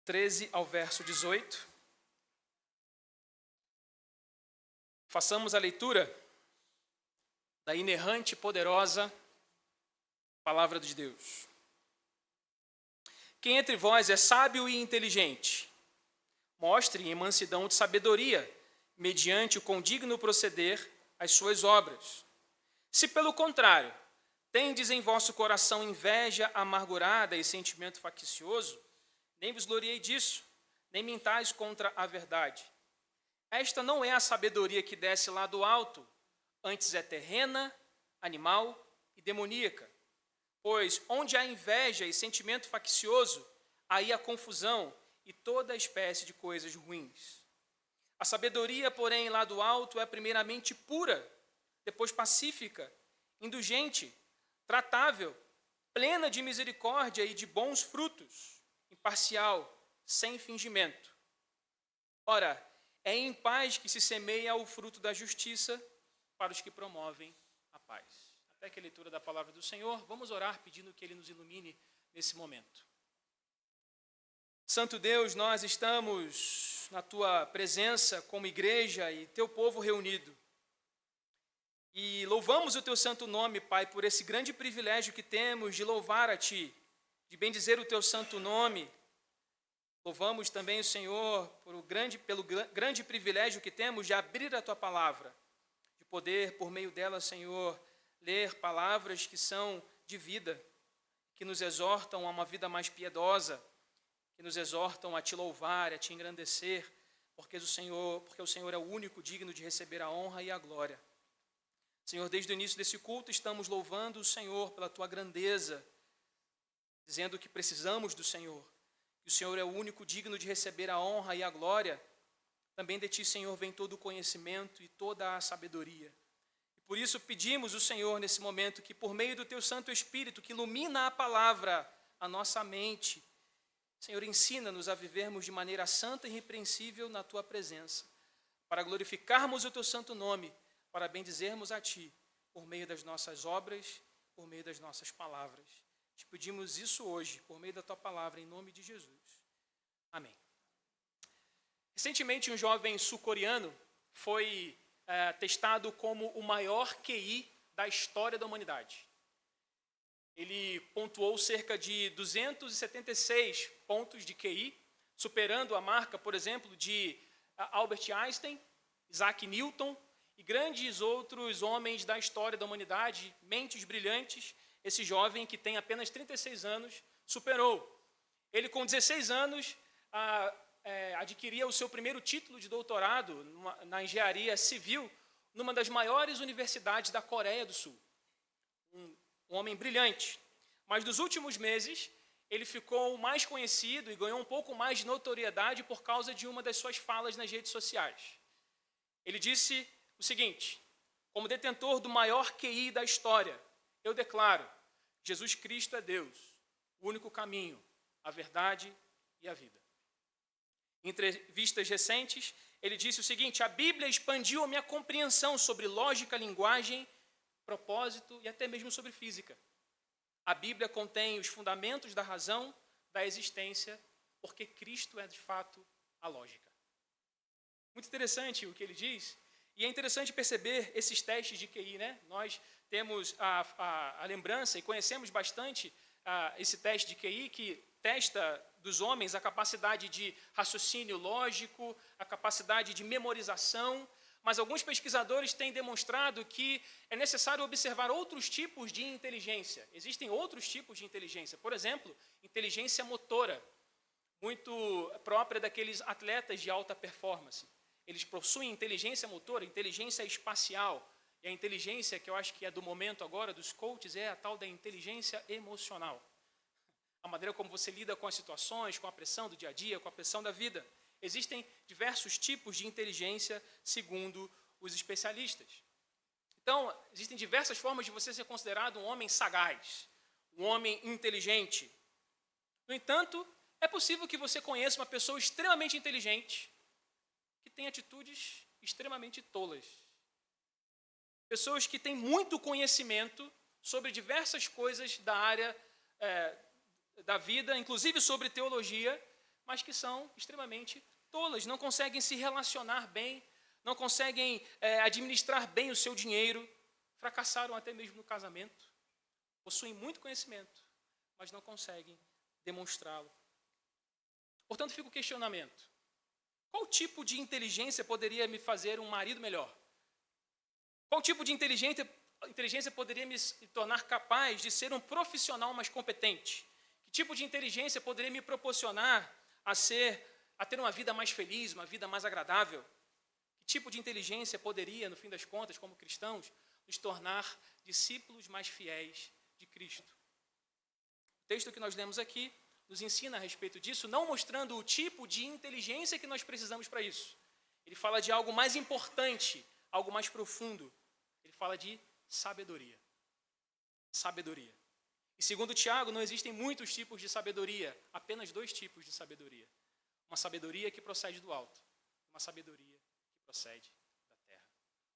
13 ao verso 18. Façamos a leitura da inerrante e poderosa Palavra de Deus. Quem entre vós é sábio e inteligente, mostre em mansidão de sabedoria, mediante o condigno proceder, as suas obras. Se, pelo contrário, tendes em vosso coração inveja amargurada e sentimento faccioso, nem vos gloriei disso, nem mintais contra a verdade. Esta não é a sabedoria que desce lá do alto, antes é terrena, animal e demoníaca. Pois onde há inveja e sentimento faccioso, aí há confusão e toda espécie de coisas ruins. A sabedoria, porém, lá do alto é primeiramente pura, depois pacífica, indulgente, tratável, plena de misericórdia e de bons frutos, imparcial, sem fingimento. Ora, é em paz que se semeia o fruto da justiça para os que promovem a paz. Até que a leitura da palavra do Senhor, vamos orar pedindo que Ele nos ilumine nesse momento. Santo Deus, nós estamos na Tua presença como igreja e Teu povo reunido. E louvamos o Teu santo nome, Pai, por esse grande privilégio que temos de louvar a Ti, de bendizer o Teu santo nome. Louvamos também o Senhor pelo grande privilégio que temos de abrir a Tua palavra, de poder, por meio dela, Senhor, ler palavras que são de vida, que nos exortam a uma vida mais piedosa, que nos exortam a Te louvar, a Te engrandecer, porque o Senhor é o único digno de receber a honra e a glória. Senhor, desde o início desse culto estamos louvando o Senhor pela Tua grandeza, dizendo que precisamos do Senhor, que o Senhor é o único digno de receber a honra e a glória. Também de Ti, Senhor, vem todo o conhecimento e toda a sabedoria. E por isso pedimos ao Senhor nesse momento que por meio do Teu Santo Espírito, que ilumina a palavra, a nossa mente, Senhor, ensina-nos a vivermos de maneira santa e irrepreensível na Tua presença, para glorificarmos o Teu santo nome, para bendizermos a Ti, por meio das nossas obras, por meio das nossas palavras. Te pedimos isso hoje, por meio da Tua palavra, em nome de Jesus. Amém. Recentemente, um jovem sul-coreano foi testado como o maior QI da história da humanidade. Ele pontuou cerca de 276 pontos de QI, superando a marca, por exemplo, de Albert Einstein, Isaac Newton e grandes outros homens da história da humanidade, mentes brilhantes. Esse jovem, que tem apenas 36 anos, superou. Ele, com 16 anos, adquiria o seu primeiro título de doutorado na engenharia civil, numa das maiores universidades da Coreia do Sul. Um homem brilhante. Mas nos últimos meses, ele ficou mais conhecido e ganhou um pouco mais de notoriedade por causa de uma das suas falas nas redes sociais. Ele disse o seguinte: como detentor do maior QI da história, eu declaro, Jesus Cristo é Deus, o único caminho, a verdade e a vida. Em entrevistas recentes, ele disse o seguinte: a Bíblia expandiu a minha compreensão sobre lógica, linguagem, propósito e até mesmo sobre física. A Bíblia contém os fundamentos da razão, da existência, porque Cristo é, de fato, a lógica. Muito interessante o que ele diz, e é interessante perceber esses testes de QI, né? Nós temos a lembrança e conhecemos bastante esse teste de QI, que testa dos homens a capacidade de raciocínio lógico, a capacidade de memorização, mas alguns pesquisadores têm demonstrado que é necessário observar outros tipos de inteligência. Existem outros tipos de inteligência, por exemplo, inteligência motora, muito própria daqueles atletas de alta performance. Eles possuem inteligência motora, inteligência espacial, e a inteligência que eu acho que é do momento agora, dos coaches, é a tal da inteligência emocional. A maneira como você lida com as situações, com a pressão do dia a dia, com a pressão da vida. Existem diversos tipos de inteligência, segundo os especialistas. Então, existem diversas formas de você ser considerado um homem sagaz, um homem inteligente. No entanto, é possível que você conheça uma pessoa extremamente inteligente, que tem atitudes extremamente tolas. Pessoas que têm muito conhecimento sobre diversas coisas da área da vida, inclusive sobre teologia, mas que são extremamente tolas, não conseguem se relacionar bem, não conseguem administrar bem o seu dinheiro, fracassaram até mesmo no casamento, possuem muito conhecimento, mas não conseguem demonstrá-lo. Portanto, fica o questionamento. Qual tipo de inteligência poderia me fazer um marido melhor? Qual tipo de inteligência poderia me tornar capaz de ser um profissional mais competente? Que tipo de inteligência poderia me proporcionar a ter uma vida mais feliz, uma vida mais agradável? Que tipo de inteligência poderia, no fim das contas, como cristãos, nos tornar discípulos mais fiéis de Cristo? O texto que nós lemos aqui nos ensina a respeito disso, não mostrando o tipo de inteligência que nós precisamos para isso. Ele fala de algo mais importante, algo mais profundo. Ele fala de sabedoria. Sabedoria. E segundo Tiago, não existem muitos tipos de sabedoria, apenas 2 tipos de sabedoria. Uma sabedoria que procede do alto, uma sabedoria que procede da terra.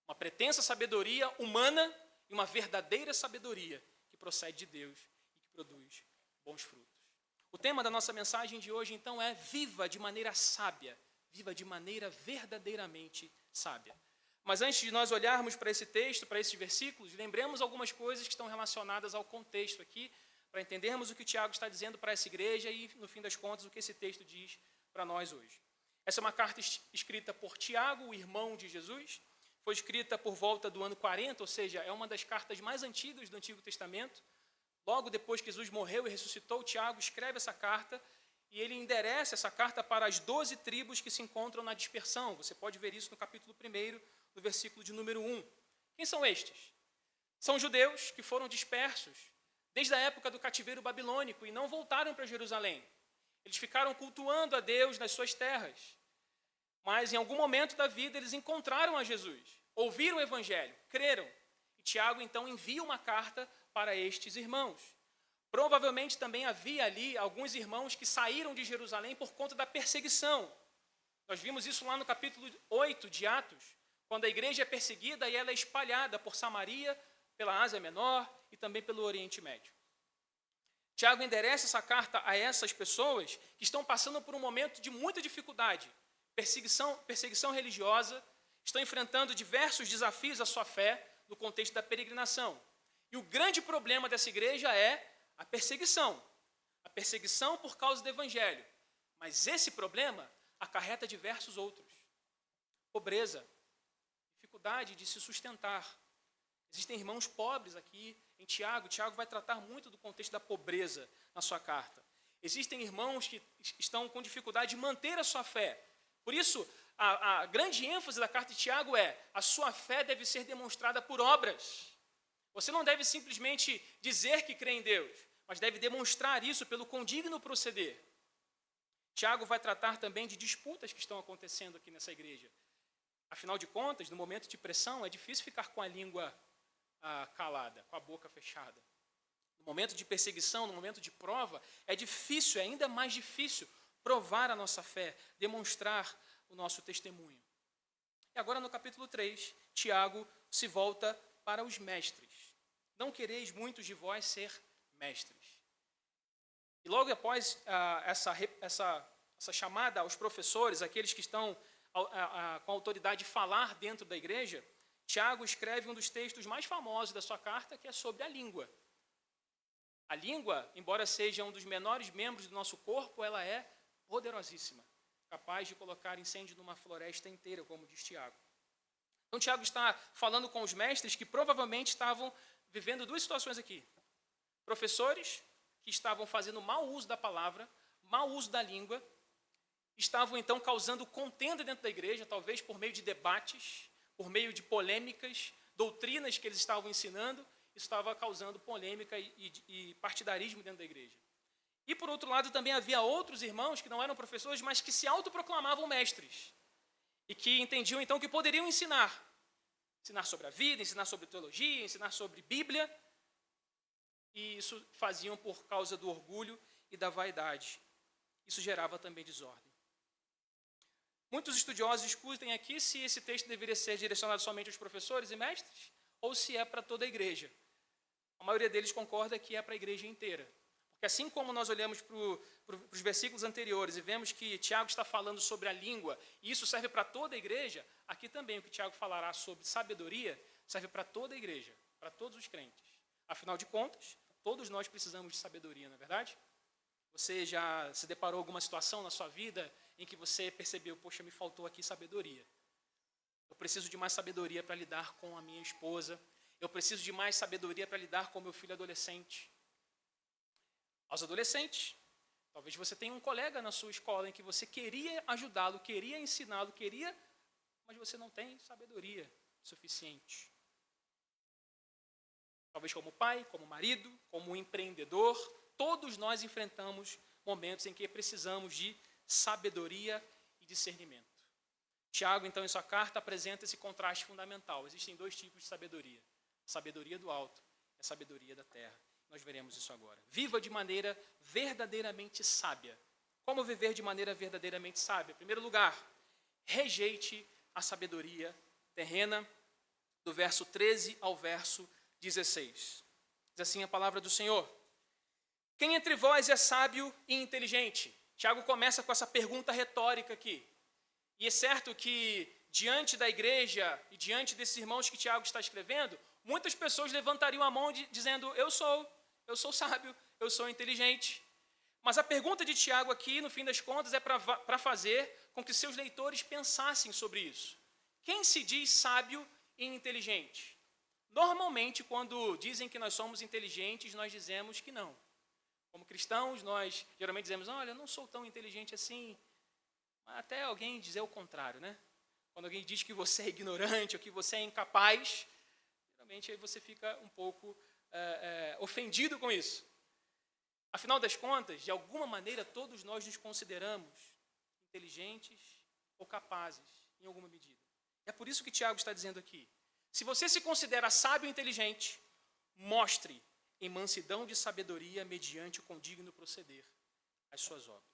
Uma pretensa sabedoria humana e uma verdadeira sabedoria que procede de Deus e que produz bons frutos. O tema da nossa mensagem de hoje, então, é viva de maneira sábia, viva de maneira verdadeiramente sábia. Mas antes de nós olharmos para esse texto, para esses versículos, lembremos algumas coisas que estão relacionadas ao contexto aqui, para entendermos o que o Tiago está dizendo para essa igreja e, no fim das contas, o que esse texto diz para nós hoje. Essa é uma carta escrita por Tiago, o irmão de Jesus, foi escrita por volta do ano 40, ou seja, é uma das cartas mais antigas do Antigo Testamento. Logo depois que Jesus morreu e ressuscitou, Tiago escreve essa carta e ele endereça essa carta para as 12 tribos que se encontram na dispersão. Você pode ver isso no capítulo 1, no versículo de número 1. Quem são estes? São judeus que foram dispersos desde a época do cativeiro babilônico e não voltaram para Jerusalém. Eles ficaram cultuando a Deus nas suas terras. Mas em algum momento da vida eles encontraram a Jesus, ouviram o evangelho, creram. E Tiago então envia uma carta para estes irmãos. Provavelmente também havia ali alguns irmãos que saíram de Jerusalém por conta da perseguição. Nós vimos isso lá no capítulo 8 de Atos, quando a igreja é perseguida e ela é espalhada por Samaria, pela Ásia Menor e também pelo Oriente Médio. Tiago endereça essa carta a essas pessoas que estão passando por um momento de muita dificuldade, perseguição religiosa, estão enfrentando diversos desafios à sua fé no contexto da peregrinação. E o grande problema dessa igreja é a perseguição por causa do evangelho. Mas esse problema acarreta diversos outros. Pobreza, dificuldade de se sustentar. Existem irmãos pobres aqui em Tiago. Tiago vai tratar muito do contexto da pobreza na sua carta. Existem irmãos que estão com dificuldade de manter a sua fé. Por isso, a grande ênfase da carta de Tiago é: a sua fé deve ser demonstrada por obras. Você não deve simplesmente dizer que crê em Deus, mas deve demonstrar isso pelo condigno proceder. Tiago vai tratar também de disputas que estão acontecendo aqui nessa igreja. Afinal de contas, no momento de pressão, é difícil ficar com a língua calada, com a boca fechada. No momento de perseguição, no momento de prova, é difícil, é ainda mais difícil provar a nossa fé, demonstrar o nosso testemunho. E agora no capítulo 3, Tiago se volta para os mestres. Não quereis muitos de vós ser mestres. E logo após essa chamada aos professores, aqueles que estão com a autoridade de falar dentro da igreja, Tiago escreve um dos textos mais famosos da sua carta, que é sobre a língua. A língua, embora seja um dos menores membros do nosso corpo, ela é poderosíssima, capaz de colocar incêndio numa floresta inteira, como diz Tiago. Então, Tiago está falando com os mestres que provavelmente estavam vivendo 2 situações aqui. Professores que estavam fazendo mau uso da palavra, mau uso da língua, estavam então causando contenda dentro da igreja, talvez por meio de debates, por meio de polêmicas, doutrinas que eles estavam ensinando, isso estava causando polêmica e partidarismo dentro da igreja. E, por outro lado, também havia outros irmãos que não eram professores, mas que se autoproclamavam mestres. E que entendiam, então, que poderiam ensinar. Ensinar sobre a vida, ensinar sobre teologia, ensinar sobre Bíblia. E isso faziam por causa do orgulho e da vaidade. Isso gerava também desordem. Muitos estudiosos discutem aqui se esse texto deveria ser direcionado somente aos professores e mestres, ou se é para toda a igreja. A maioria deles concorda que é para a igreja inteira. Porque assim como nós olhamos para os versículos anteriores e vemos que Tiago está falando sobre a língua, e isso serve para toda a igreja, aqui também o que Tiago falará sobre sabedoria serve para toda a igreja, para todos os crentes. Afinal de contas, todos nós precisamos de sabedoria, não é verdade? Você já se deparou com alguma situação na sua vida em que você percebeu, poxa, me faltou aqui sabedoria. Eu preciso de mais sabedoria para lidar com a minha esposa. Eu preciso de mais sabedoria para lidar com o meu filho adolescente. Aos adolescentes, talvez você tenha um colega na sua escola em que você queria ajudá-lo, queria ensiná-lo, mas você não tem sabedoria suficiente. Talvez como pai, como marido, como empreendedor, todos nós enfrentamos momentos em que precisamos de sabedoria e discernimento. Tiago, então, em sua carta, apresenta esse contraste fundamental. Existem dois tipos de sabedoria. A sabedoria do alto e a sabedoria da terra. Nós veremos isso agora. Viva de maneira verdadeiramente sábia. Como viver de maneira verdadeiramente sábia? Em primeiro lugar, rejeite a sabedoria terrena, do verso 13 ao verso 16. Diz assim a palavra do Senhor. Quem entre vós é sábio e inteligente? Tiago começa com essa pergunta retórica aqui. E é certo que, diante da igreja e diante desses irmãos que Tiago está escrevendo, muitas pessoas levantariam a mão dizendo, eu sou sábio, eu sou inteligente. Mas a pergunta de Tiago aqui, no fim das contas, é para fazer com que seus leitores pensassem sobre isso. Quem se diz sábio e inteligente? Normalmente, quando dizem que nós somos inteligentes, nós dizemos que não. Como cristãos, nós geralmente dizemos, olha, eu não sou tão inteligente assim. Até alguém dizer o contrário, né? Quando alguém diz que você é ignorante ou que você é incapaz, geralmente aí você fica um pouco ofendido com isso. Afinal das contas, de alguma maneira, todos nós nos consideramos inteligentes ou capazes, em alguma medida. É por isso que Tiago está dizendo aqui. Se você se considera sábio e inteligente, mostre em mansidão de sabedoria mediante o condigno proceder as suas obras.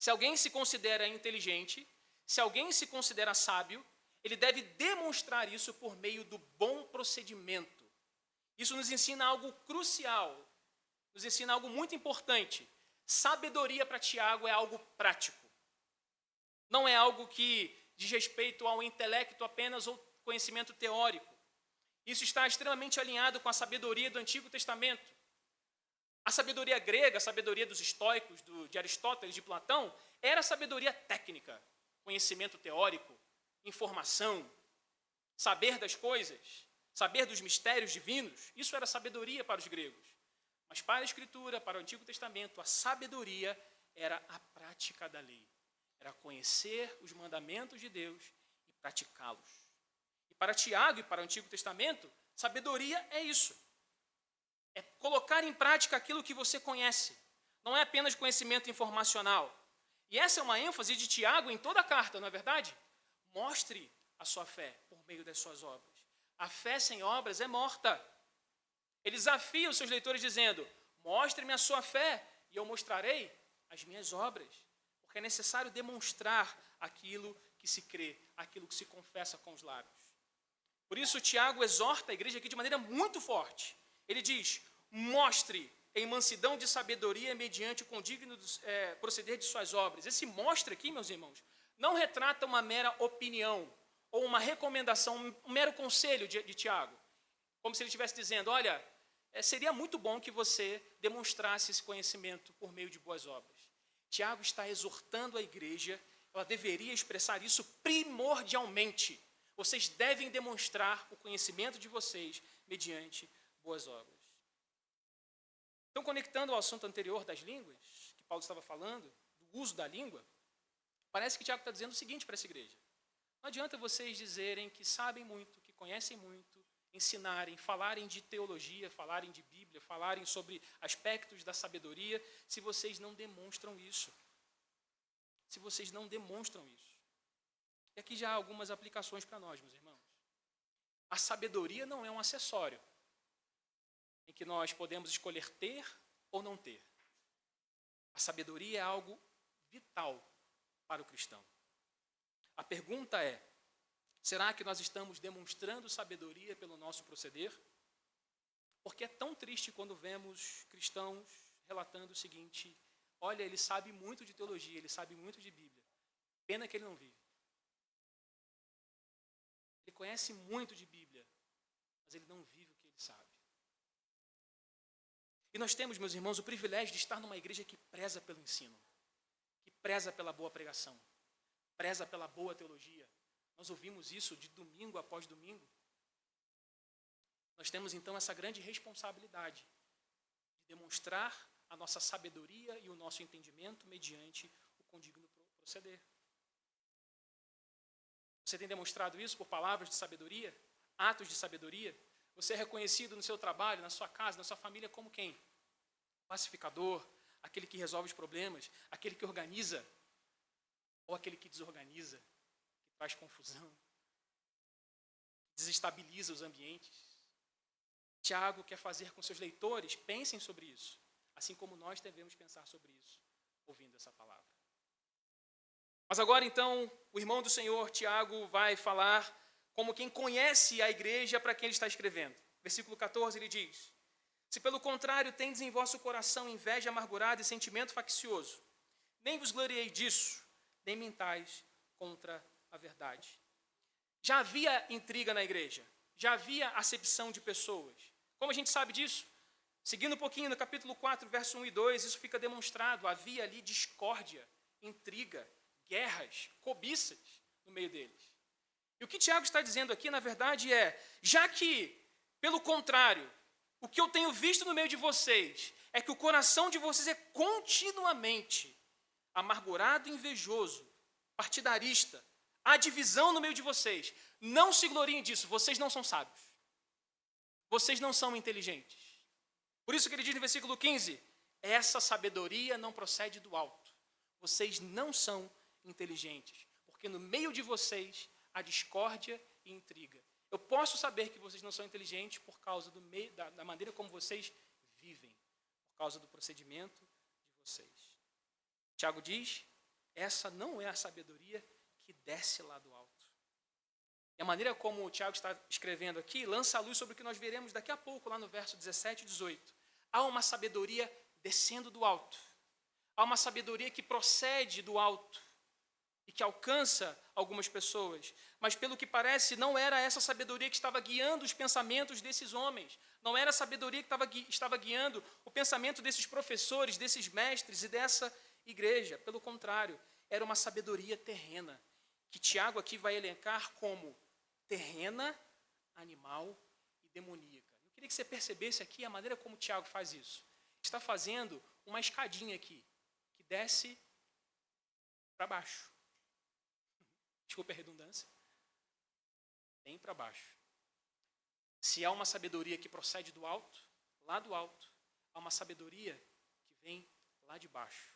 Se alguém se considera inteligente, se alguém se considera sábio, ele deve demonstrar isso por meio do bom procedimento. Isso nos ensina algo crucial, nos ensina algo muito importante. Sabedoria para Tiago é algo prático. Não é algo que diz respeito ao intelecto apenas ou conhecimento teórico. Isso está extremamente alinhado com a sabedoria do Antigo Testamento. A sabedoria grega, a sabedoria dos estoicos, de Aristóteles, de Platão, era sabedoria técnica, conhecimento teórico, informação, saber das coisas, saber dos mistérios divinos. Isso era sabedoria para os gregos. Mas para a Escritura, para o Antigo Testamento, a sabedoria era a prática da lei. Era conhecer os mandamentos de Deus e praticá-los. E para Tiago e para o Antigo Testamento, sabedoria é isso. É colocar em prática aquilo que você conhece. Não é apenas conhecimento informacional. E essa é uma ênfase de Tiago em toda a carta, não é verdade? Mostre a sua fé por meio das suas obras. A fé sem obras é morta. Ele desafia os seus leitores dizendo, mostre-me a sua fé e eu mostrarei as minhas obras. Porque é necessário demonstrar aquilo que se crê, aquilo que se confessa com os lábios. Por isso, Tiago exorta a igreja aqui de maneira muito forte. Ele diz, mostre em mansidão de sabedoria mediante o condigno proceder de suas obras. Esse mostre aqui, meus irmãos, não retrata uma mera opinião ou uma recomendação, um mero conselho de Tiago. Como se ele estivesse dizendo, olha, seria muito bom que você demonstrasse esse conhecimento por meio de boas obras. Tiago está exortando a igreja, ela deveria expressar isso primordialmente. Vocês devem demonstrar o conhecimento de vocês mediante boas obras. Então, conectando ao assunto anterior das línguas, que Paulo estava falando, do uso da língua, parece que Tiago está dizendo o seguinte para essa igreja. Não adianta vocês dizerem que sabem muito, que conhecem muito, ensinarem, falarem de teologia, falarem de Bíblia, falarem sobre aspectos da sabedoria, se vocês não demonstram isso. Se vocês não demonstram isso. E aqui já há algumas aplicações para nós, meus irmãos. A sabedoria não é um acessório em que nós podemos escolher ter ou não ter. A sabedoria é algo vital para o cristão. A pergunta é, será que nós estamos demonstrando sabedoria pelo nosso proceder? Porque é tão triste quando vemos cristãos relatando o seguinte: olha, ele sabe muito de teologia, ele sabe muito de Bíblia. Pena que ele não vive. Ele conhece muito de Bíblia, mas ele não vive o que ele sabe. E nós temos, meus irmãos, o privilégio de estar numa igreja que preza pelo ensino, que preza pela boa pregação, preza pela boa teologia. Nós ouvimos isso de domingo após domingo. Nós temos, então, essa grande responsabilidade de demonstrar a nossa sabedoria e o nosso entendimento mediante o condigno proceder. Você tem demonstrado isso por palavras de sabedoria, atos de sabedoria? Você é reconhecido no seu trabalho, na sua casa, na sua família como quem? Pacificador, aquele que resolve os problemas, aquele que organiza, ou aquele que desorganiza, que traz confusão, desestabiliza os ambientes. Tiago quer fazer com seus leitores, pensem sobre isso, assim como nós devemos pensar sobre isso, ouvindo essa palavra. Mas agora, então, o irmão do Senhor, Tiago, vai falar como quem conhece a igreja para quem ele está escrevendo. Versículo 14, ele diz: se pelo contrário tendes em vosso coração inveja amargurada e sentimento faccioso, nem vos gloriei disso, nem mintais contra a verdade. Já havia intriga na igreja, já havia acepção de pessoas. Como a gente sabe disso? Seguindo um pouquinho no capítulo 4, verso 1 e 2, isso fica demonstrado. Havia ali discórdia, intriga, guerras, cobiças no meio deles. E o que Tiago está dizendo aqui, na verdade, é: já que, pelo contrário, o que eu tenho visto no meio de vocês é que o coração de vocês é continuamente amargurado e invejoso, partidarista, há divisão no meio de vocês. Não se gloriem disso, vocês não são sábios. Vocês não são inteligentes. Por isso que ele diz no versículo 15, essa sabedoria não procede do alto. Vocês não são inteligentes, porque no meio de vocês há discórdia e intriga. Eu posso saber que vocês não são inteligentes por causa da maneira como vocês vivem, por causa do procedimento de vocês. Tiago diz, essa não é a sabedoria que desce lá do alto. E a maneira como o Tiago está escrevendo aqui lança a luz sobre o que nós veremos daqui a pouco, lá no verso 17 e 18. Há uma sabedoria descendo do alto. Há uma sabedoria que procede do alto e que alcança algumas pessoas. Mas, pelo que parece, não era essa sabedoria que estava guiando os pensamentos desses homens. Não era a sabedoria que estava guiando o pensamento desses professores, desses mestres e dessa igreja. Pelo contrário, era uma sabedoria terrena, que Tiago aqui vai elencar como terrena, animal e demoníaca. Eu queria que você percebesse aqui a maneira como Tiago faz isso. Está fazendo uma escadinha aqui, que desce para baixo. Desculpa a redundância. Bem para baixo. Se há uma sabedoria que procede do alto, lá do alto, há uma sabedoria que vem lá de baixo.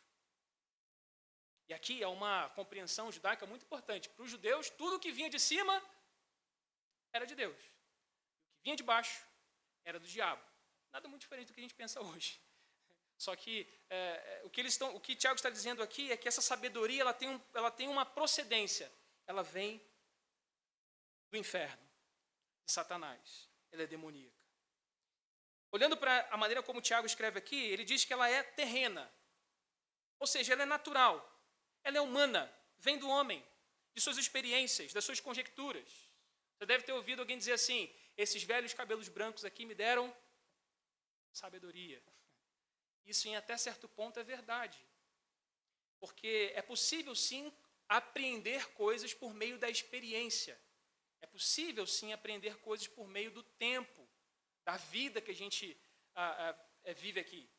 E aqui há uma compreensão judaica muito importante. Para os judeus, tudo que vinha de cima era de Deus. O que vinha de baixo era do diabo. Nada muito diferente do que a gente pensa hoje. Só que o que Tiago está dizendo aqui é que essa sabedoria ela tem uma procedência. Ela vem do inferno, de Satanás. Ela é demoníaca. Olhando para a maneira como Tiago escreve aqui, ele diz que ela é terrena. Ou seja, ela é natural. Ela é humana, vem do homem, de suas experiências, das suas conjecturas. Você deve ter ouvido alguém dizer assim, esses velhos cabelos brancos aqui me deram sabedoria. Isso em até certo ponto é verdade. Porque é possível sim apreender coisas por meio da experiência. É possível sim aprender coisas por meio do tempo, da vida que a gente vive aqui.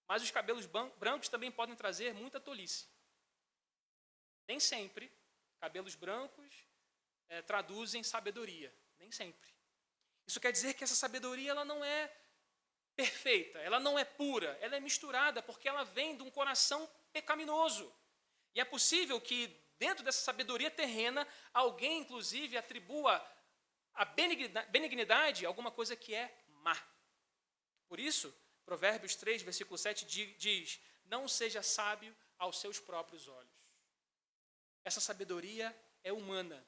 Mas os cabelos brancos também podem trazer muita tolice. Nem sempre cabelos brancos traduzem sabedoria. Nem sempre. Isso quer dizer que essa sabedoria ela não é perfeita, ela não é pura, ela é misturada porque ela vem de um coração pecaminoso. E é possível que dentro dessa sabedoria terrena, alguém inclusive atribua a benignidade a alguma coisa que é má. Por isso, Provérbios 3, versículo 7 diz, não seja sábio aos seus próprios olhos. Essa sabedoria é humana.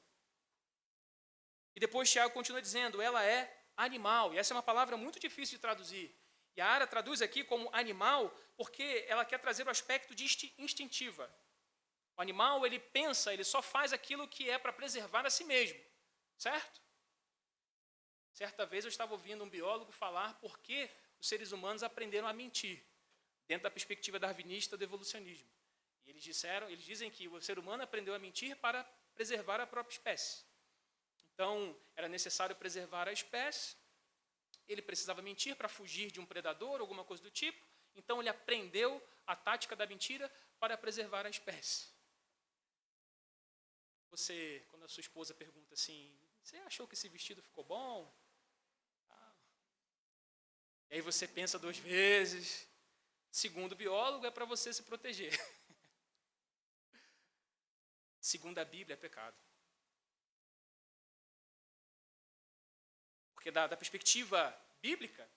E depois Tiago continua dizendo, ela é animal. E essa é uma palavra muito difícil de traduzir. Yara traduz aqui como animal porque ela quer trazer o aspecto de instintiva. O animal, ele pensa, ele só faz aquilo que é para preservar a si mesmo, certo? Certa vez eu estava ouvindo um biólogo falar por que os seres humanos aprenderam a mentir, dentro da perspectiva darwinista do evolucionismo. E eles dizem que o ser humano aprendeu a mentir para preservar a própria espécie. Então, era necessário preservar a espécie, ele precisava mentir para fugir de um predador, alguma coisa do tipo, então ele aprendeu a tática da mentira para preservar a espécie. Você, quando a sua esposa pergunta assim, você achou que esse vestido ficou bom? E aí você pensa 2 vezes. Segundo o biólogo, é para você se proteger. Segundo a Bíblia, é pecado. Porque da perspectiva bíblica,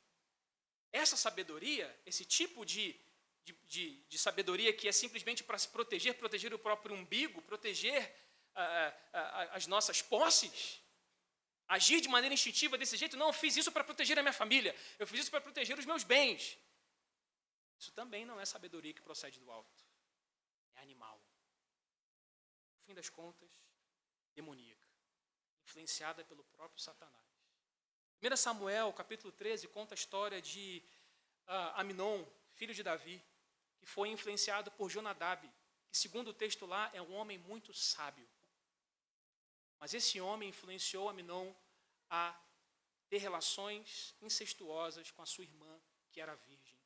essa sabedoria, esse tipo de sabedoria que é simplesmente para se proteger, proteger o próprio umbigo, proteger as nossas posses, agir de maneira instintiva desse jeito, não, eu fiz isso para proteger a minha família, eu fiz isso para proteger os meus bens. Isso também não é sabedoria que procede do alto, é animal. No fim das contas, demoníaca, influenciada pelo próprio Satanás. 1 Samuel, capítulo 13, conta a história de Aminon, filho de Davi, que foi influenciado por Jonadab, que segundo o texto lá, é um homem muito sábio. Mas esse homem influenciou Aminon a ter relações incestuosas com a sua irmã, que era virgem.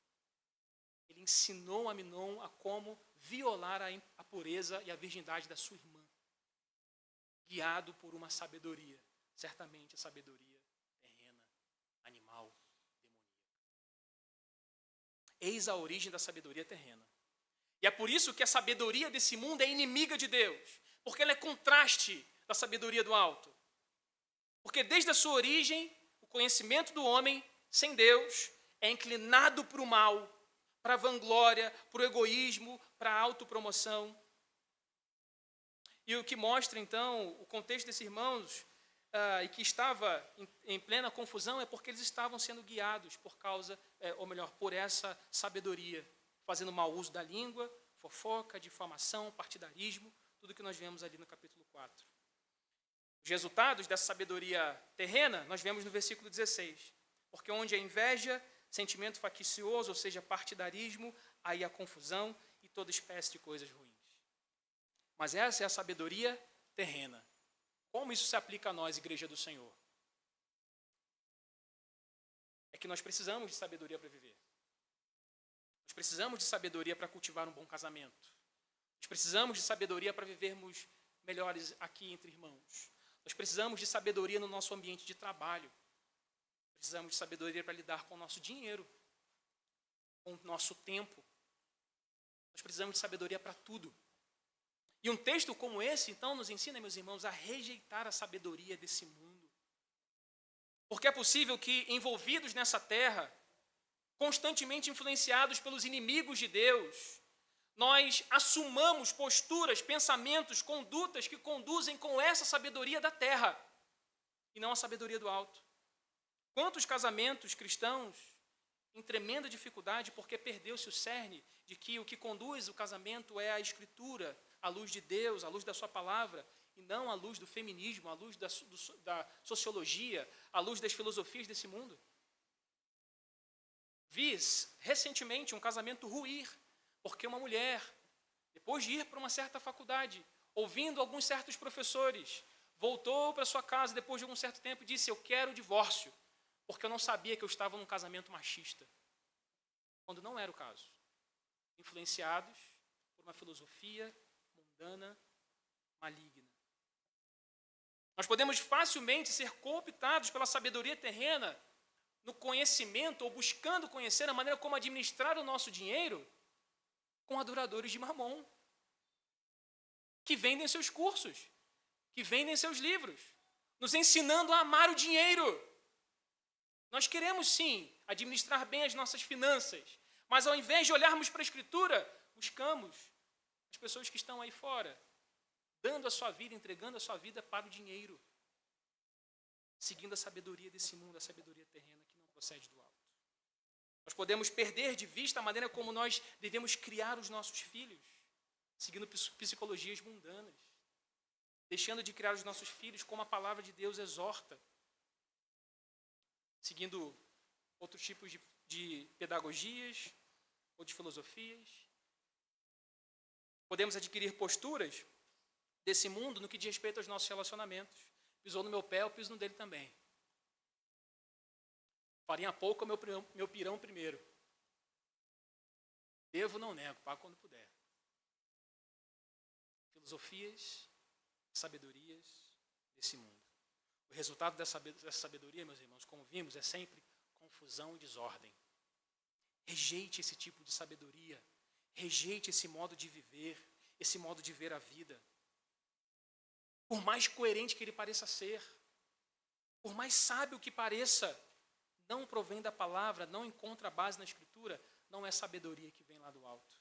Ele ensinou Aminon a como violar a pureza e a virgindade da sua irmã, guiado por uma sabedoria, certamente a sabedoria terrena, animal, demoníaca. Eis a origem da sabedoria terrena. E é por isso que a sabedoria desse mundo é inimiga de Deus, porque ela é contraste da sabedoria do alto. Porque desde a sua origem, o conhecimento do homem, sem Deus, é inclinado para o mal, para a vanglória, para o egoísmo, para a autopromoção. E o que mostra, então, o contexto desses irmãos, e que estava em plena confusão, é porque eles estavam sendo guiados por causa, por essa sabedoria, fazendo mau uso da língua, fofoca, difamação, partidarismo, tudo que nós vemos ali no capítulo 4. Os resultados dessa sabedoria terrena, nós vemos no versículo 16. Porque onde há inveja, sentimento faccioso, ou seja, partidarismo, aí há confusão e toda espécie de coisas ruins. Mas essa é a sabedoria terrena. Como isso se aplica a nós, Igreja do Senhor? É que nós precisamos de sabedoria para viver. Nós precisamos de sabedoria para cultivar um bom casamento. Nós precisamos de sabedoria para vivermos melhores aqui entre irmãos. Nós precisamos de sabedoria no nosso ambiente de trabalho. Precisamos de sabedoria para lidar com o nosso dinheiro, com o nosso tempo. Nós precisamos de sabedoria para tudo. E um texto como esse, então, nos ensina, meus irmãos, a rejeitar a sabedoria desse mundo. Porque é possível que, envolvidos nessa terra, constantemente influenciados pelos inimigos de Deus, nós assumamos posturas, pensamentos, condutas que conduzem com essa sabedoria da terra e não a sabedoria do alto. Quantos casamentos cristãos em tremenda dificuldade porque perdeu-se o cerne de que o que conduz o casamento é a Escritura, a luz de Deus, a luz da sua palavra, e não a luz do feminismo, a luz da sociologia, a luz das filosofias desse mundo. Vi recentemente um casamento ruir, porque uma mulher, depois de ir para uma certa faculdade, ouvindo alguns certos professores, voltou para sua casa depois de algum certo tempo e disse: eu quero o divórcio, porque eu não sabia que eu estava num casamento machista. Quando não era o caso. Influenciados por uma filosofia mundana, maligna. Nós podemos facilmente ser cooptados pela sabedoria terrena no conhecimento, ou buscando conhecer a maneira como administrar o nosso dinheiro, com adoradores de Mamon, que vendem seus cursos, que vendem seus livros, nos ensinando a amar o dinheiro. Nós queremos, sim, administrar bem as nossas finanças, mas ao invés de olharmos para a Escritura, buscamos as pessoas que estão aí fora, dando a sua vida, entregando a sua vida para o dinheiro, seguindo a sabedoria desse mundo, a sabedoria terrena que não procede do alto. Nós podemos perder de vista a maneira como nós devemos criar os nossos filhos, seguindo psicologias mundanas, deixando de criar os nossos filhos como a palavra de Deus exorta, seguindo outros tipos de pedagogias ou de filosofias. Podemos adquirir posturas desse mundo no que diz respeito aos nossos relacionamentos. Pisou no meu pé, eu piso no dele também. Farinha pouco é meu pirão primeiro. Devo, não nego, pago quando puder. Filosofias, sabedorias desse mundo. O resultado dessa sabedoria, meus irmãos, como vimos, é sempre confusão e desordem. Rejeite esse tipo de sabedoria. Rejeite esse modo de viver, esse modo de ver a vida. Por mais coerente que ele pareça ser, por mais sábio que pareça, não provém da palavra, não encontra base na Escritura, não é sabedoria que vem lá do alto.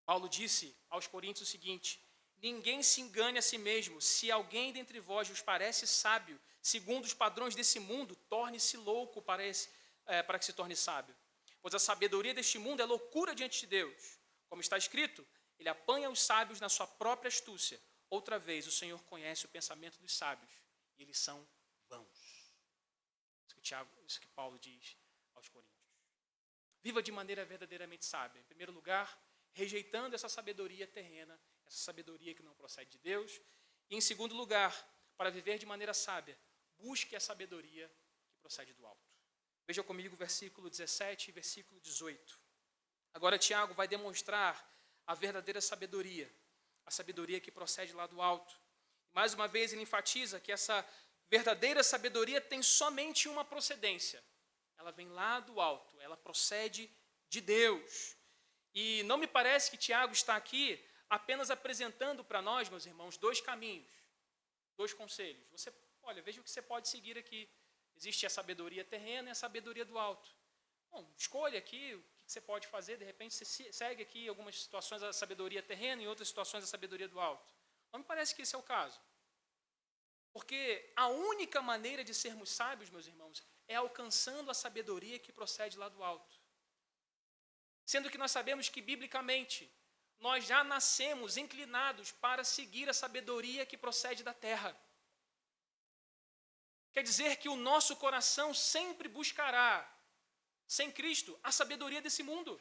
Paulo disse aos Coríntios o seguinte: ninguém se engane a si mesmo. Se alguém dentre vós vos parece sábio, segundo os padrões desse mundo, torne-se louco para que se torne sábio. Pois a sabedoria deste mundo é loucura diante de Deus. Como está escrito, ele apanha os sábios na sua própria astúcia. Outra vez, o Senhor conhece o pensamento dos sábios, e eles são vãos. Isso que Paulo diz aos Coríntios. Viva de maneira verdadeiramente sábia. Em primeiro lugar, rejeitando essa sabedoria terrena, essa sabedoria que não procede de Deus. E em segundo lugar, para viver de maneira sábia, busque a sabedoria que procede do alto. Veja comigo o versículo 17 e versículo 18. Agora Tiago vai demonstrar a verdadeira sabedoria, a sabedoria que procede lá do alto. Mais uma vez ele enfatiza que essa verdadeira sabedoria tem somente uma procedência. Ela vem lá do alto, ela procede de Deus. E não me parece que Tiago está aqui apenas apresentando para nós, meus irmãos, dois caminhos, dois conselhos. Veja o que você pode seguir aqui. Existe a sabedoria terrena e a sabedoria do alto. Bom, escolha aqui o que você pode fazer. De repente você segue aqui em algumas situações a sabedoria terrena e em outras situações a sabedoria do alto. Não me parece que esse é o caso. Porque a única maneira de sermos sábios, meus irmãos, é alcançando a sabedoria que procede lá do alto. Sendo que nós sabemos que, biblicamente, nós já nascemos inclinados para seguir a sabedoria que procede da terra. Quer dizer que o nosso coração sempre buscará, sem Cristo, a sabedoria desse mundo.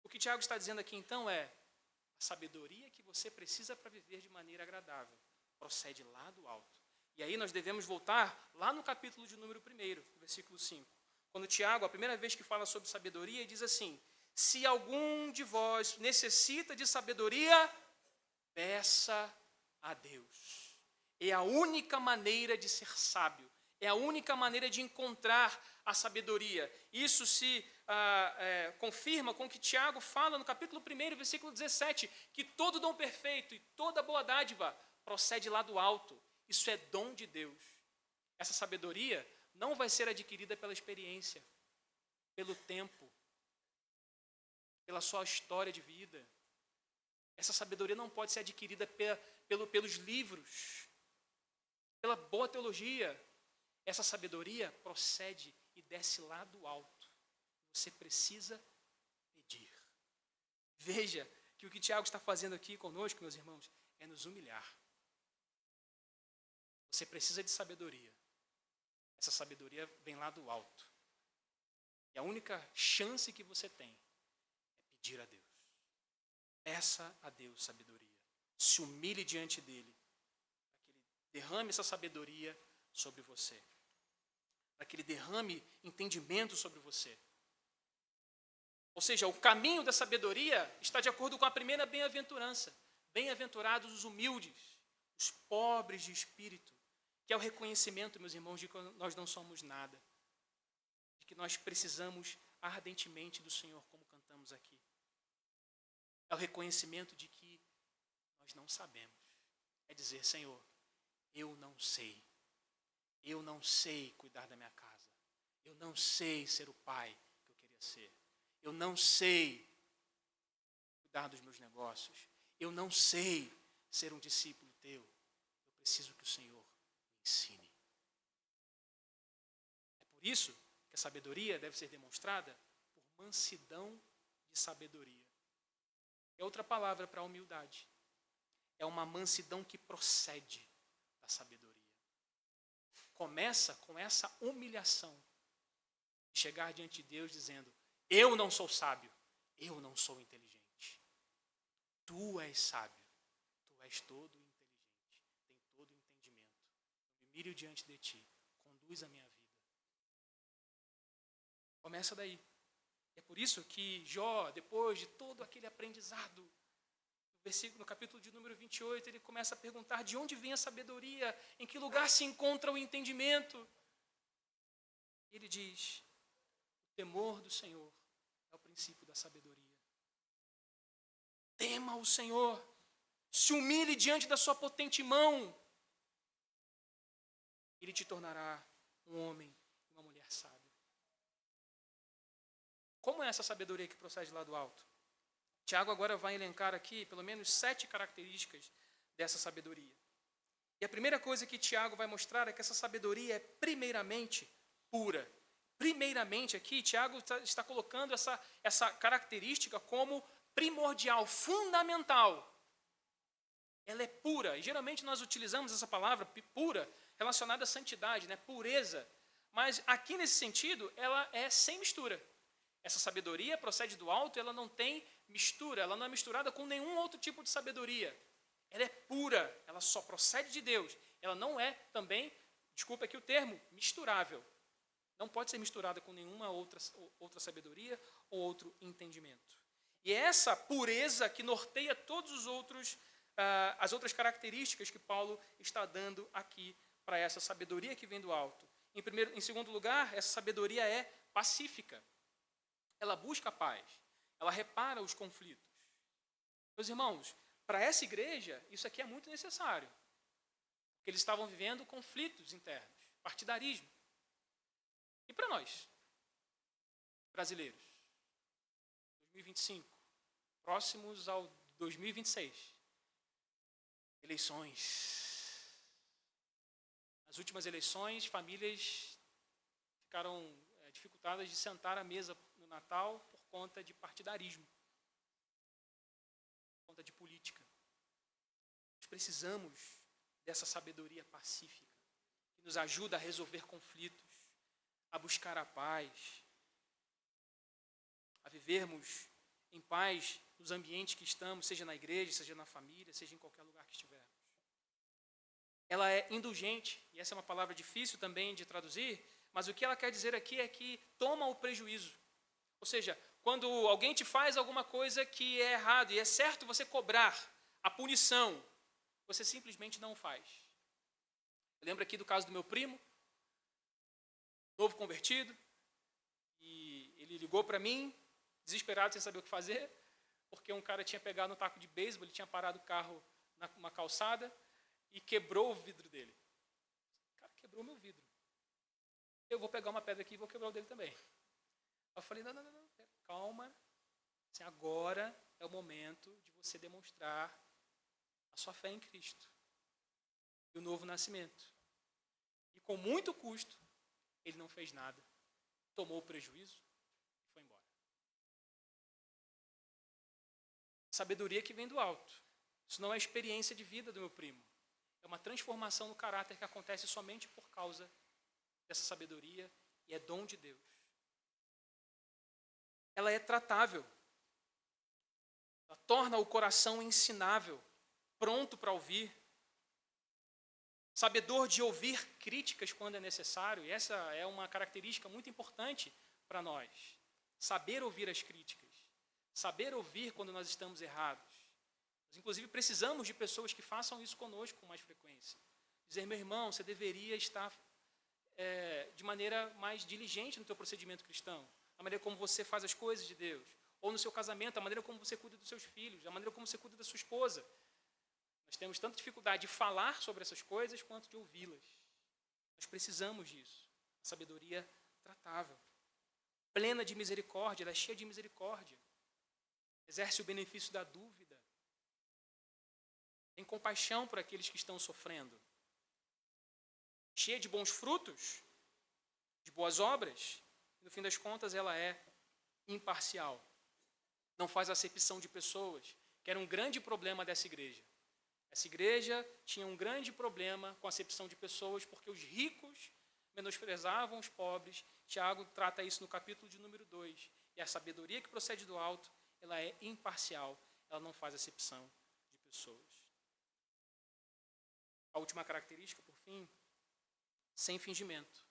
O que Tiago está dizendo aqui, então, é a sabedoria que você precisa para viver de maneira agradável procede lá do alto. E aí nós devemos voltar lá no capítulo de número 1, versículo 5. Quando Tiago, a primeira vez que fala sobre sabedoria, ele diz assim: se algum de vós necessita de sabedoria, peça a Deus. É a única maneira de ser sábio. É a única maneira de encontrar a sabedoria. Isso se confirma com o que Tiago fala no capítulo 1, versículo 17, que todo dom perfeito e toda boa dádiva procede lá do alto. Isso é dom de Deus. Essa sabedoria não vai ser adquirida pela experiência, pelo tempo, pela sua história de vida. Essa sabedoria não pode ser adquirida pelos livros, pela boa teologia. Essa sabedoria procede e desce lá do alto. Você precisa pedir. Veja que o que Tiago está fazendo aqui conosco, meus irmãos, é nos humilhar. Você precisa de sabedoria. Essa sabedoria vem lá do alto. E a única chance que você tem é pedir a Deus. Peça a Deus sabedoria. Se humilhe diante dele, para que ele derrame essa sabedoria sobre você, para que ele derrame entendimento sobre você. Ou seja, o caminho da sabedoria está de acordo com a primeira bem-aventurança. Bem-aventurados os humildes, os pobres de espírito, que é o reconhecimento, meus irmãos, de que nós não somos nada, de que nós precisamos ardentemente do Senhor, como cantamos aqui. É o reconhecimento de que nós não sabemos. É dizer: Senhor, eu não sei. Eu não sei cuidar da minha casa. Eu não sei ser o pai que eu queria ser. Eu não sei cuidar dos meus negócios. Eu não sei ser um discípulo teu. Eu preciso que o Senhor me ensine. É por isso que a sabedoria deve ser demonstrada por mansidão de sabedoria. É outra palavra para a humildade. É uma mansidão que procede da sabedoria. Começa com essa humilhação. De chegar diante de Deus dizendo, eu não sou sábio, eu não sou inteligente. Tu és sábio, tu és todo inteligente, tem todo entendimento. Eu me miro diante de ti, conduz a minha vida. Começa daí. É por isso que Jó, depois de todo aquele aprendizado, no capítulo de número 28, ele começa a perguntar de onde vem a sabedoria, em que lugar se encontra o entendimento. E ele diz, o temor do Senhor é o princípio da sabedoria. Tema o Senhor, se humilhe diante da sua potente mão. Ele te tornará um homem e uma mulher sábia. Como é essa sabedoria que procede lá do alto? Tiago agora vai elencar aqui pelo menos 7 características dessa sabedoria. E a primeira coisa que Tiago vai mostrar é que essa sabedoria é primeiramente pura. Primeiramente aqui, Tiago está colocando essa característica como primordial, fundamental. Ela é pura. E geralmente nós utilizamos essa palavra pura relacionada à santidade, né? Pureza. Mas aqui nesse sentido, ela é sem mistura. Essa sabedoria procede do alto, ela não tem mistura, ela não é misturada com nenhum outro tipo de sabedoria. Ela é pura, ela só procede de Deus. Ela não é também, desculpa aqui o termo, misturável. Não pode ser misturada com nenhuma outra sabedoria ou outro entendimento. E é essa pureza que norteia todos os outros, as outras características que Paulo está dando aqui para essa sabedoria que vem do alto. Em segundo lugar, essa sabedoria é pacífica. Ela busca a paz, ela repara os conflitos. Meus irmãos, para essa igreja, isso aqui é muito necessário. Porque eles estavam vivendo conflitos internos, partidarismo. E para nós, brasileiros, 2025, próximos ao 2026, eleições. Nas últimas eleições, famílias ficaram dificultadas de sentar à mesa no Natal por conta de partidarismo, por conta de política. Nós precisamos dessa sabedoria pacífica, que nos ajuda a resolver conflitos, a buscar a paz, a vivermos em paz nos ambientes que estamos, seja na igreja, seja na família, seja em qualquer lugar que estivermos. Ela é indulgente, e essa é uma palavra difícil também de traduzir, mas o que ela quer dizer aqui é que toma o prejuízo. Ou seja, quando alguém te faz alguma coisa que é errado e é certo você cobrar a punição, você simplesmente não faz. Eu lembro aqui do caso do meu primo, novo convertido, e ele ligou para mim, desesperado, sem saber o que fazer, porque um cara tinha pegado um taco de beisebol, ele tinha parado o carro numa calçada e quebrou o vidro dele. O cara quebrou meu vidro. Eu vou pegar uma pedra aqui e vou quebrar o dele também. Eu falei, não, calma. Assim, agora é o momento de você demonstrar a sua fé em Cristo e o novo nascimento. E com muito custo, ele não fez nada, tomou o prejuízo e foi embora. Sabedoria que vem do alto. Isso não é experiência de vida do meu primo. É uma transformação no caráter que acontece somente por causa dessa sabedoria e é dom de Deus. Ela é tratável. Ela torna o coração ensinável, pronto para ouvir. Sabedor de ouvir críticas quando é necessário. E essa é uma característica muito importante para nós. Saber ouvir as críticas. Saber ouvir quando nós estamos errados. Nós, inclusive, precisamos de pessoas que façam isso conosco com mais frequência. Dizer, meu irmão, você deveria estar de maneira mais diligente no teu procedimento cristão. A maneira como você faz as coisas de Deus. Ou no seu casamento, a maneira como você cuida dos seus filhos. A maneira como você cuida da sua esposa. Nós temos tanta dificuldade de falar sobre essas coisas quanto de ouvi-las. Nós precisamos disso. A sabedoria tratável. Plena de misericórdia, ela é cheia de misericórdia. Exerce o benefício da dúvida. Tem compaixão por aqueles que estão sofrendo. Cheia de bons frutos, de boas obras, No fim das contas, ela é imparcial. Não faz acepção de pessoas, que era um grande problema dessa igreja. Essa igreja tinha um grande problema com a acepção de pessoas, porque os ricos menosprezavam os pobres. Tiago trata isso no capítulo de número 2. E a sabedoria que procede do alto, ela é imparcial, ela não faz acepção de pessoas. A última característica, por fim, sem fingimento,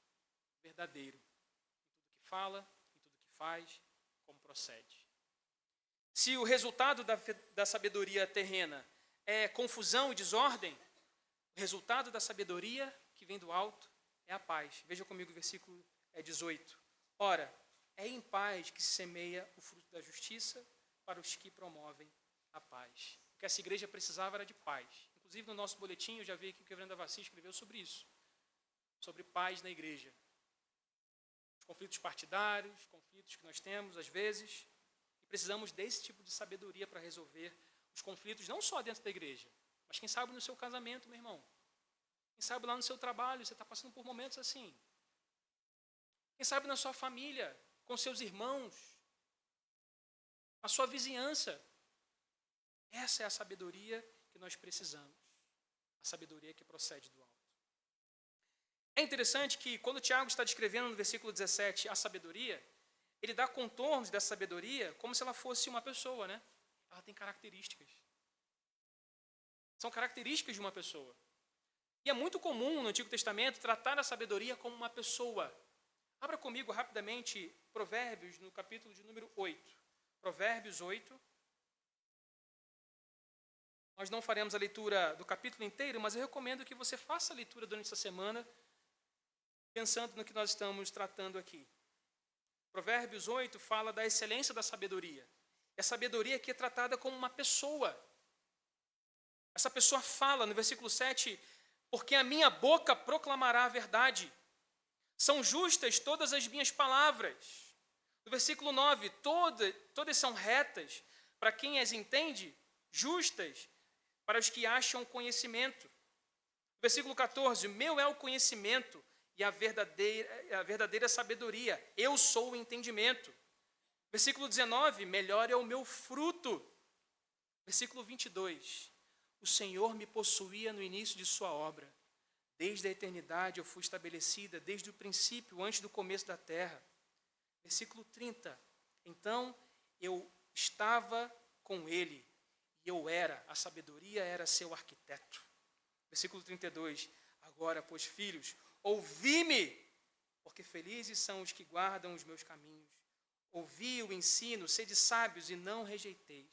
verdadeiro, em tudo que fala, em tudo que faz, como procede. Se o resultado da sabedoria terrena é confusão e desordem, o resultado da sabedoria que vem do alto é a paz. Veja comigo o versículo 18. Ora, é em paz que se semeia o fruto da justiça para os que promovem a paz. O que essa igreja precisava era de paz. Inclusive, no nosso boletim, eu já vi que o Reverendo Avassi escreveu sobre isso, sobre paz na igreja. Os conflitos partidários, conflitos que nós temos, às vezes, e precisamos desse tipo de sabedoria para resolver os conflitos, não só dentro da igreja, mas quem sabe no seu casamento, meu irmão. Quem sabe lá no seu trabalho, você está passando por momentos assim. Quem sabe na sua família, com seus irmãos, na sua vizinhança. Essa é a sabedoria que nós precisamos. A sabedoria que procede do alto. É interessante que quando Tiago está descrevendo no versículo 17 a sabedoria, ele dá contornos dessa sabedoria como se ela fosse uma pessoa, né? Ela tem características. São características de uma pessoa. E é muito comum no Antigo Testamento tratar a sabedoria como uma pessoa. Abra comigo rapidamente Provérbios, no capítulo de número 8. Provérbios 8. Nós não faremos a leitura do capítulo inteiro, mas eu recomendo que você faça a leitura durante essa semana, pensando no que nós estamos tratando aqui. Provérbios 8 fala da excelência da sabedoria. E a sabedoria aqui é tratada como uma pessoa. Essa pessoa fala, no versículo 7, porque a minha boca proclamará a verdade. São justas todas as minhas palavras. No versículo 9, todas são retas para quem as entende, justas para os que acham conhecimento. No versículo 14, meu é o conhecimento e a verdadeira sabedoria. Eu sou o entendimento. Versículo 19, melhor é o meu fruto. Versículo 22, o Senhor me possuía no início de sua obra. Desde a eternidade eu fui estabelecida, desde o princípio, antes do começo da terra. Versículo 30, então eu estava com ele, e eu era, a sabedoria era seu arquiteto. Versículo 32, agora, pois, filhos, ouvi-me, porque felizes são os que guardam os meus caminhos. Ouvi o ensino, sede sábios e não rejeiteis.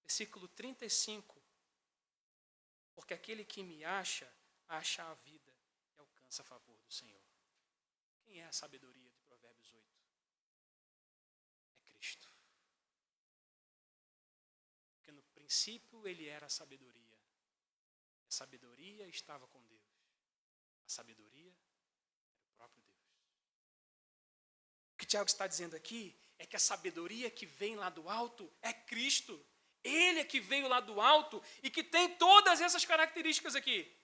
Versículo 35, porque aquele que me acha a vida e alcança a favor do Senhor. Quem é a sabedoria de Provérbios 8? É Cristo. Porque no princípio ele era a sabedoria. A sabedoria estava com Deus. A sabedoria era o próprio Deus. O que Tiago está dizendo aqui é que a sabedoria que vem lá do alto é Cristo. Ele é que veio lá do alto e que tem todas essas características aqui.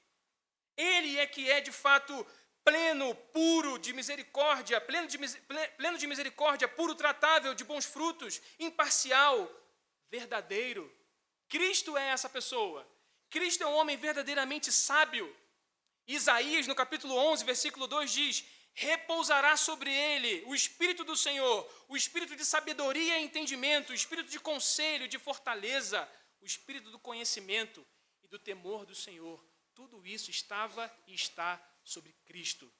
Ele é que é, de fato, pleno, puro de misericórdia, pleno de misericórdia, puro, tratável, de bons frutos, imparcial, verdadeiro. Cristo é essa pessoa. Cristo é um homem verdadeiramente sábio. Isaías, no capítulo 11, versículo 2, diz, repousará sobre ele o Espírito do Senhor, o Espírito de sabedoria e entendimento, o Espírito de conselho, de fortaleza, o Espírito do conhecimento e do temor do Senhor. Tudo isso estava e está sobre Cristo.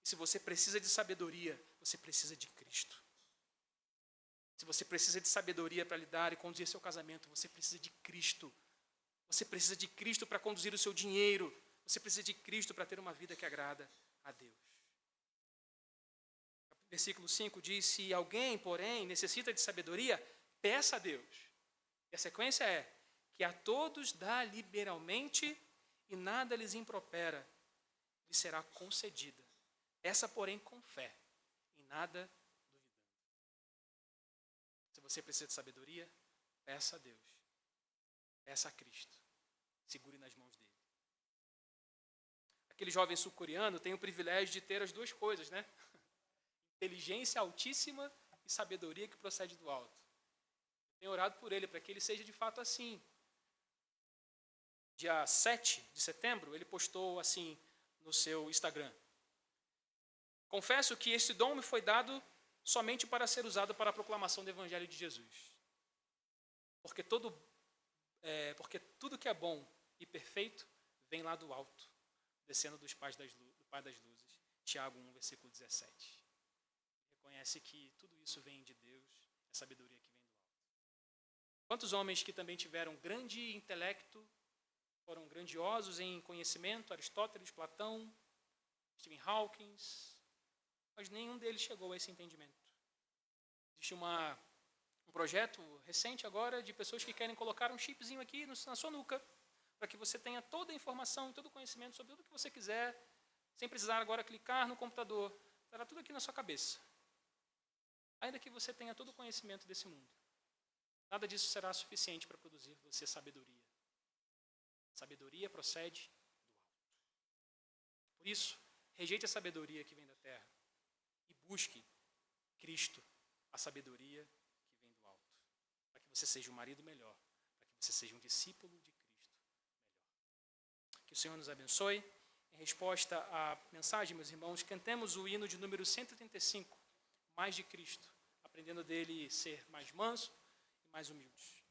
E se você precisa de sabedoria, você precisa de Cristo. Se você precisa de sabedoria para lidar e conduzir seu casamento, você precisa de Cristo. Você precisa de Cristo para conduzir o seu dinheiro. Você precisa de Cristo para ter uma vida que agrada a Deus. Versículo 5 diz, se alguém, porém, necessita de sabedoria, peça a Deus. E a sequência é, que a todos dá liberalmente e nada lhes impropera, lhe será concedida. Essa, porém, com fé, e nada duvidando. Se você precisa de sabedoria, peça a Deus. Peça a Cristo. Segure nas mãos dele. Aquele jovem sul-coreano tem o privilégio de ter as duas coisas, né? inteligência altíssima e sabedoria que procede do alto. Tenho orado por ele, para que ele seja de fato assim. Dia 7 de setembro, ele postou assim no seu Instagram: confesso que este dom me foi dado somente para ser usado para a proclamação do Evangelho de Jesus. Porque tudo que é bom e perfeito vem lá do alto, descendo do Pai das Luzes. Tiago 1, versículo 17. Reconhece que tudo isso vem de Deus, é sabedoria que vem do alto. Quantos homens que também tiveram grande intelecto, foram grandiosos em conhecimento, Aristóteles, Platão, Stephen Hawking, mas nenhum deles chegou a esse entendimento. Existe um projeto recente agora de pessoas que querem colocar um chipzinho aqui na sua nuca, para que você tenha toda a informação, todo o conhecimento sobre tudo o que você quiser, sem precisar agora clicar no computador. Estará tudo aqui na sua cabeça. Ainda que você tenha todo o conhecimento desse mundo, nada disso será suficiente para produzir você sabedoria. Sabedoria procede do alto. Por isso, rejeite a sabedoria que vem da terra e busque Cristo, a sabedoria que vem do alto, para que você seja um marido melhor, para que você seja um discípulo de Cristo melhor. Que o Senhor nos abençoe. Em resposta à mensagem, meus irmãos, cantemos o hino de número 135, Mais de Cristo, aprendendo dele ser mais manso e mais humilde.